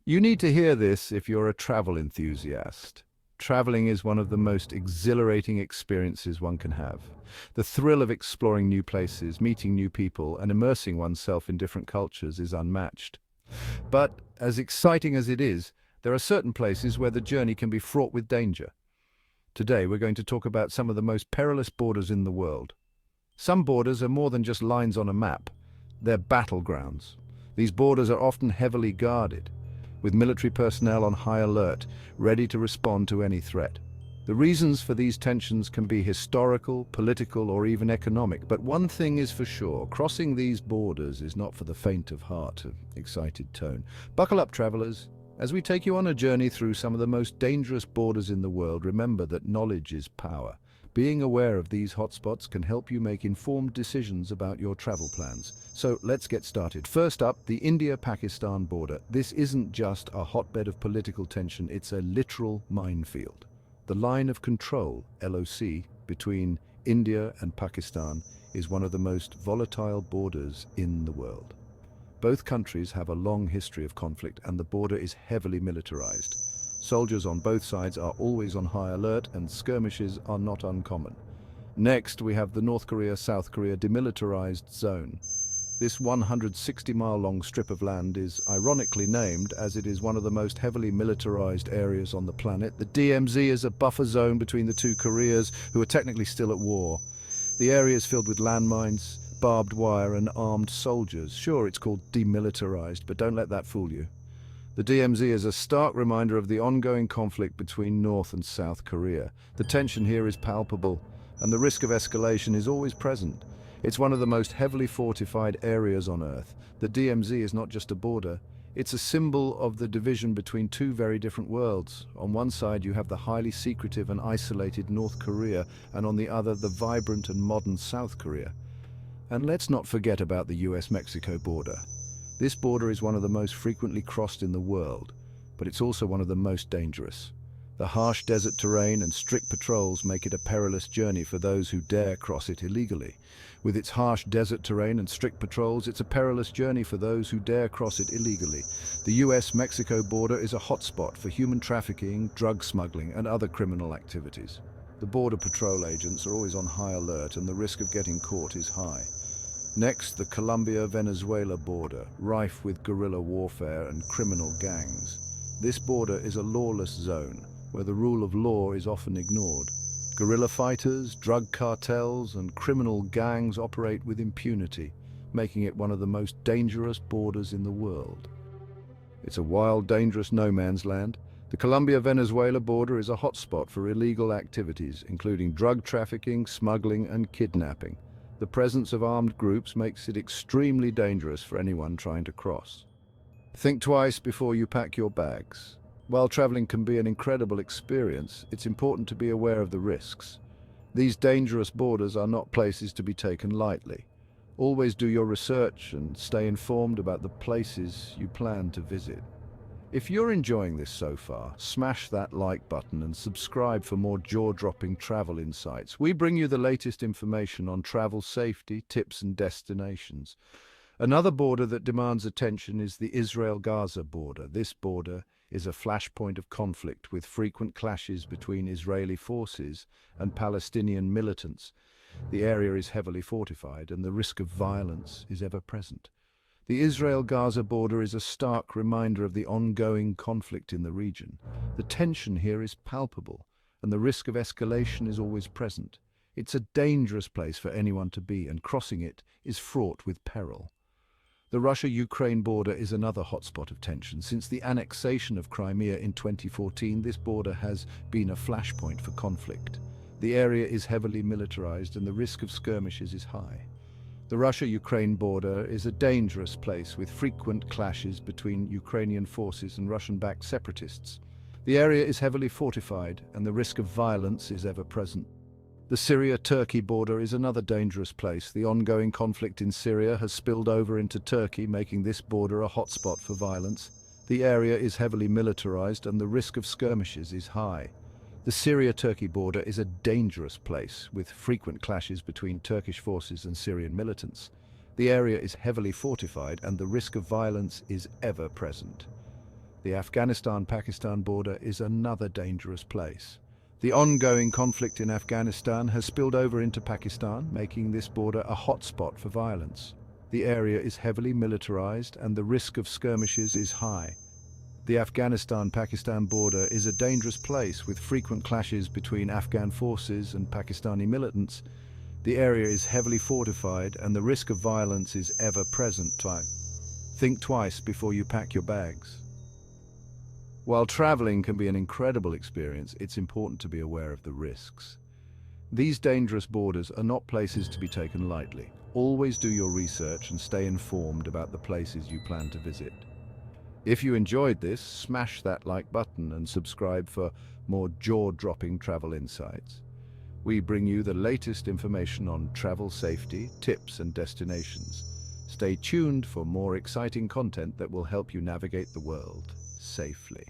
You need to hear this if you're a travel enthusiast. Traveling is one of the most exhilarating experiences one can have. The thrill of exploring new places, meeting new people, and immersing oneself in different cultures is unmatched. But as exciting as it is, there are certain places where the journey can be fraught with danger. Today, we're going to talk about some of the most perilous borders in the world. Some borders are more than just lines on a map. They're battlegrounds. These borders are often heavily guarded, with military personnel on high alert, ready to respond to any threat. The reasons for these tensions can be historical, political, or even economic, but one thing is for sure, crossing these borders is not for the faint of heart, of excited tone. Buckle up, travelers. As we take you on a journey through some of the most dangerous borders in the world, remember that knowledge is power. Being aware of these hotspots can help you make informed decisions about your travel plans. So let's get started. First up, the India-Pakistan border. This isn't just a hotbed of political tension, it's a literal minefield. The line of control, LOC, between India and Pakistan is one of the most volatile borders in the world. Both countries have a long history of conflict and the border is heavily militarized. Soldiers on both sides are always on high alert and skirmishes are not uncommon. Next, we have the North Korea-South Korea demilitarized zone. This 160-mile-long strip of land is ironically named as it is one of the most heavily militarized areas on the planet. The DMZ is a buffer zone between the two Koreas, who are technically still at war. The area is filled with landmines, barbed wire and armed soldiers. Sure, it's called demilitarized, but don't let that fool you. The DMZ is a stark reminder of the ongoing conflict between North and South Korea. The tension here is palpable, and the risk of escalation is always present. It's one of the most heavily fortified areas on Earth. The DMZ is not just a border, it's a symbol of the division between two very different worlds. On one side you have the highly secretive and isolated North Korea, and on the other the vibrant and modern South Korea. And let's not forget about the US-Mexico border. This border is one of the most frequently crossed in the world, but it's also one of the most dangerous. The harsh desert terrain and strict patrols make it a perilous journey for those who dare cross it illegally. With its harsh desert terrain and strict patrols, it's a perilous journey for those who dare cross it illegally. The US-Mexico border is a hotspot for human trafficking, drug smuggling, and other criminal activities. The border patrol agents are always on high alert and the risk of getting caught is high. Next, the Colombia-Venezuela border, rife with guerrilla warfare and criminal gangs. This border is a lawless zone, where the rule of law is often ignored. Guerrilla fighters, drug cartels, and criminal gangs operate with impunity, making it one of the most dangerous borders in the world. It's a wild, dangerous no-man's land. The Colombia-Venezuela border is a hotspot for illegal activities, including drug trafficking, smuggling, and kidnapping. The presence of armed groups makes it extremely dangerous for anyone trying to cross. Think twice before you pack your bags. While traveling can be an incredible experience, it's important to be aware of the risks. These dangerous borders are not places to be taken lightly. Always do your research and stay informed about the places you plan to visit. If you're enjoying this so far, smash that like button and subscribe for more jaw-dropping travel insights. We bring you the latest information on travel safety, tips and destinations. Another border that demands attention is the Israel-Gaza border. This border is a flashpoint of conflict with frequent clashes between Israeli forces and Palestinian militants. The area is heavily fortified and the risk of violence is ever present. The Israel-Gaza border is a stark reminder of the ongoing conflict in the region. The tension here is palpable, and the risk of escalation is always present. It's a dangerous place for anyone to be, and crossing it is fraught with peril. The Russia-Ukraine border is another hotspot of tension. Since the annexation of Crimea in 2014, this border has been a flashpoint for conflict. The area is heavily militarized, and the risk of skirmishes is high. The Russia-Ukraine border is a dangerous place with frequent clashes between Ukrainian forces and Russian-backed separatists. The area is heavily fortified and the risk of violence is ever present. The Syria-Turkey border is another dangerous place. The ongoing conflict in Syria has spilled over into Turkey, making this border a hotspot for violence. The area is heavily militarized and the risk of skirmishes is high. The Syria-Turkey border is a dangerous place, with frequent clashes between Turkish forces and Syrian militants. The area is heavily fortified and the risk of violence is ever present. The Afghanistan-Pakistan border is another dangerous place. The ongoing conflict in Afghanistan has spilled over into Pakistan, making this border a hotspot for violence. The area is heavily militarized and the risk of skirmishes is high. The Afghanistan-Pakistan border is a dangerous place with frequent clashes between Afghan forces and Pakistani militants. The area is heavily fortified and the risk of violence is ever present. Think twice before you pack your bags. While traveling can be an incredible experience, it's important to be aware of the risks. These dangerous borders are not places to be taken lightly. Always do your research and stay informed about the places you plan to visit. If you enjoyed this, smash that like button and subscribe for more jaw-dropping travel insights. We bring you the latest information on travel safety, tips and destinations. Stay tuned for more exciting content that will help you navigate the world safely.